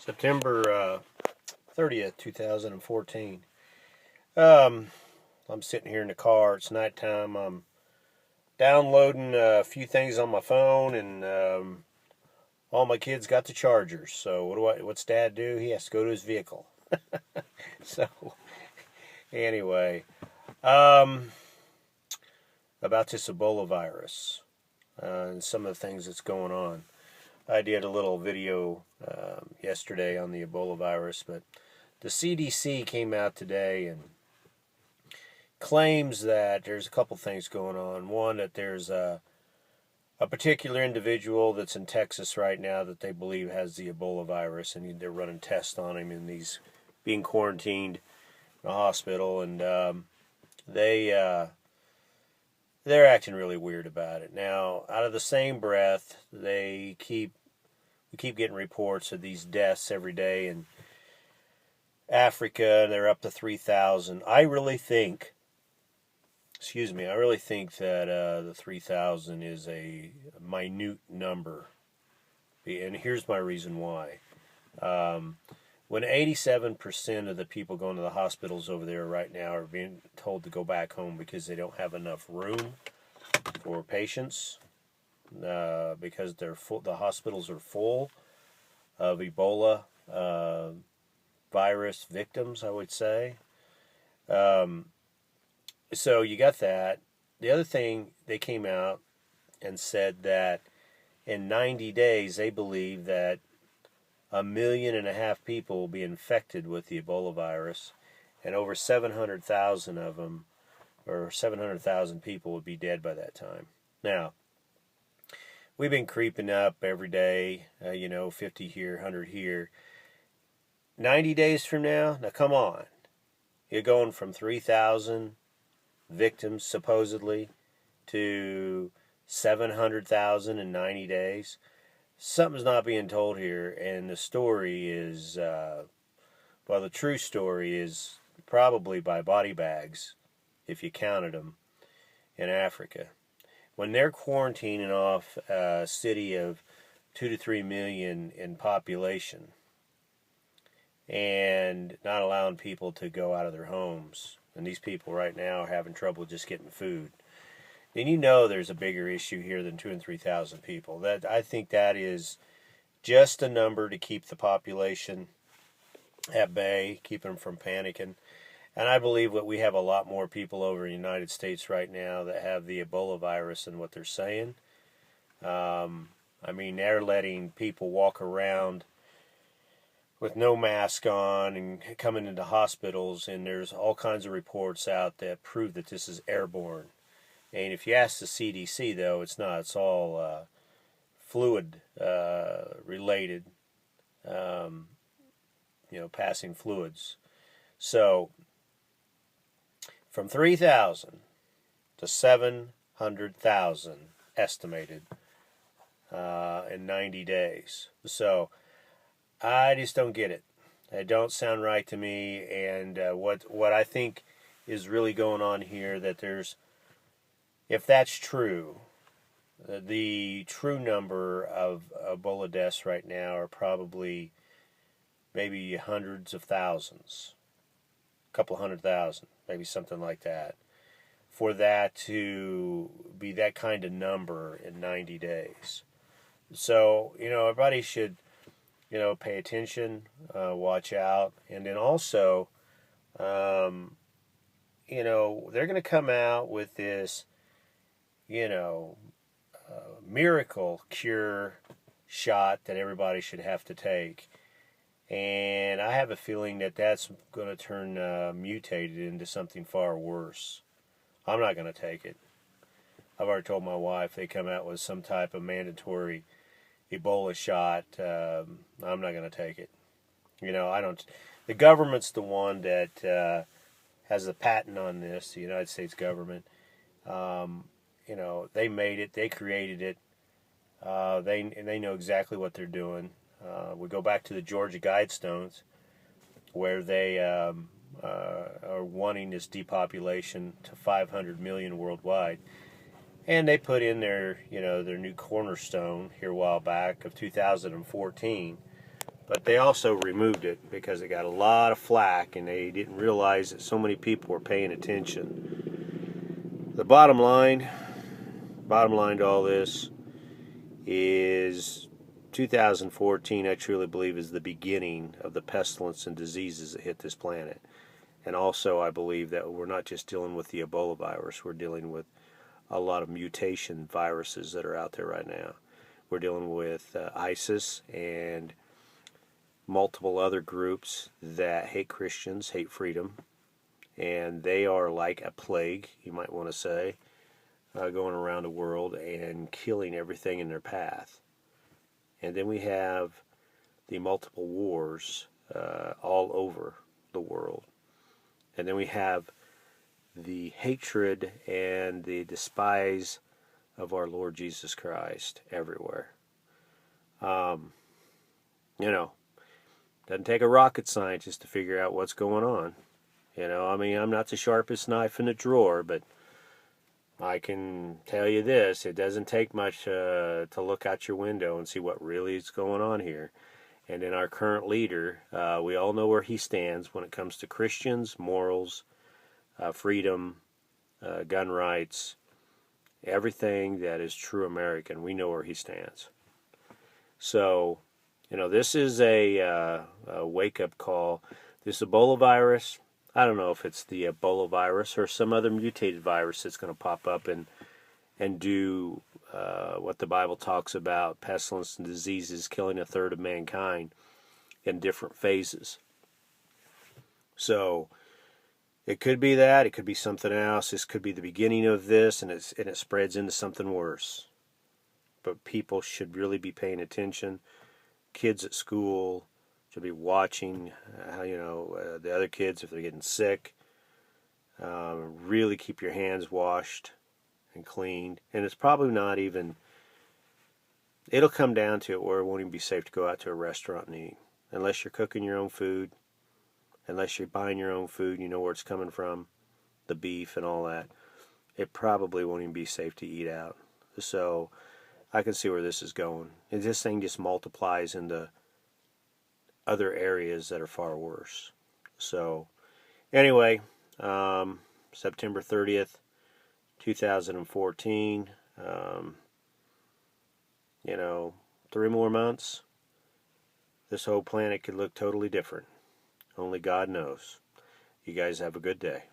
September 30th, 2014. I'm sitting here in the car. It's nighttime. I'm downloading a few things on my phone, and all my kids got the chargers. So what's Dad do? He has to go to his vehicle. So anyway, um, about this Ebola virus and some of the things that's going on. I did a little video yesterday on the Ebola virus, but the CDC came out today and claims that there's a couple things going on. One, that there's a particular individual that's in Texas right now that they believe has the Ebola virus, and they're running tests on him, and he's being quarantined in a hospital, and they're acting really weird about it. Now, out of the same breath, we keep getting reports of these deaths every day in Africa, and they're up to 3,000. I really think that the 3,000 is a minute number, and here's my reason why. When 87% of the people going to the hospitals over there right now are being told to go back home because they don't have enough room for patients, because the hospitals are full of Ebola virus victims, I would say. So you got that. The other thing, they came out and said that in 90 days they believe that 1.5 million people will be infected with the Ebola virus, and over 700,000 of them, or 700,000 people, would be dead by that time. Now, we've been creeping up every day, 50 here, 100 here. 90 days from now come on. You're going from 3,000 victims, supposedly, to 700,000 in 90 days. Something's not being told here, and the story is, the true story is probably by body bags, if you counted them, in Africa. When they're quarantining off a city of 2 to 3 million in population and not allowing people to go out of their homes, and these people right now are having trouble just getting food, then there's a bigger issue here than 2,000 and 3,000 people. I think that is just a number to keep the population at bay, keep them from panicking. And I believe that we have a lot more people over in the United States right now that have the Ebola virus than what they're saying. They're letting people walk around with no mask on and coming into hospitals, and there's all kinds of reports out that prove that this is airborne. And if you ask the CDC, though, it's not. It's all fluid related, passing fluids. So, from 3,000 to 700,000 estimated in 90 days. So, I just don't get it. It don't sound right to me. And what I think is really going on here, that if that's true, the true number of Ebola deaths right now are probably maybe hundreds of thousands, a couple 100,000, maybe something like that. For that to be that kind of number in 90 days. So, everybody should, pay attention, watch out. And then also, they're going to come out with this, miracle cure shot that everybody should have to take. And I have a feeling that that's going to turn mutated into something far worse. I'm not going to take it. I've already told my wife, they come out with some type of mandatory Ebola shot, I'm not going to take it. I don't. The government's the one that has the patent on this. The United States government. They made it. They created it. They know exactly what they're doing. We go back to the Georgia Guidestones, where they are wanting this depopulation to 500 million worldwide. And they put in their new cornerstone here a while back of 2014 But they also removed it because it got a lot of flack and they didn't realize that so many people were paying attention. The bottom line to all this is 2014, I truly believe, is the beginning of the pestilence and diseases that hit this planet. And also, I believe that we're not just dealing with the Ebola virus, we're dealing with a lot of mutation viruses that are out there right now. We're dealing with ISIS and multiple other groups that hate Christians, hate freedom, and they are like a plague, you might want to say, going around the world and killing everything in their path. And then we have the multiple wars all over the world. And then we have the hatred and the despise of our Lord Jesus Christ everywhere. You know, doesn't take a rocket scientist to figure out what's going on. You know, I mean, I'm not the sharpest knife in the drawer, but I can tell you this, it doesn't take much to look out your window and see what really is going on here. And in our current leader, we all know where he stands when it comes to Christians, morals, freedom, gun rights, everything that is true American. We know where he stands. So, you know, this is a wake-up call. This Ebola virus, I don't know if it's the Ebola virus or some other mutated virus that's going to pop up and do what the Bible talks about, pestilence and diseases killing a third of mankind in different phases. So it could be that, it could be something else. This could be the beginning of this, and it spreads into something worse. But people should really be paying attention. Kids at school should be watching how, you know, the other kids, if they're getting sick. Really keep your hands washed and cleaned. And it's probably not even, it'll come down to it where it won't even be safe to go out to a restaurant and eat. Unless you're cooking your own food, unless you're buying your own food, you know where it's coming from, the beef and all that. It probably won't even be safe to eat out. So I can see where this is going. And this thing just multiplies into other areas that are far worse. So anyway, September 30th, 2014, you know, 3 more months, this whole planet could look totally different. Only God knows. You guys have a good day.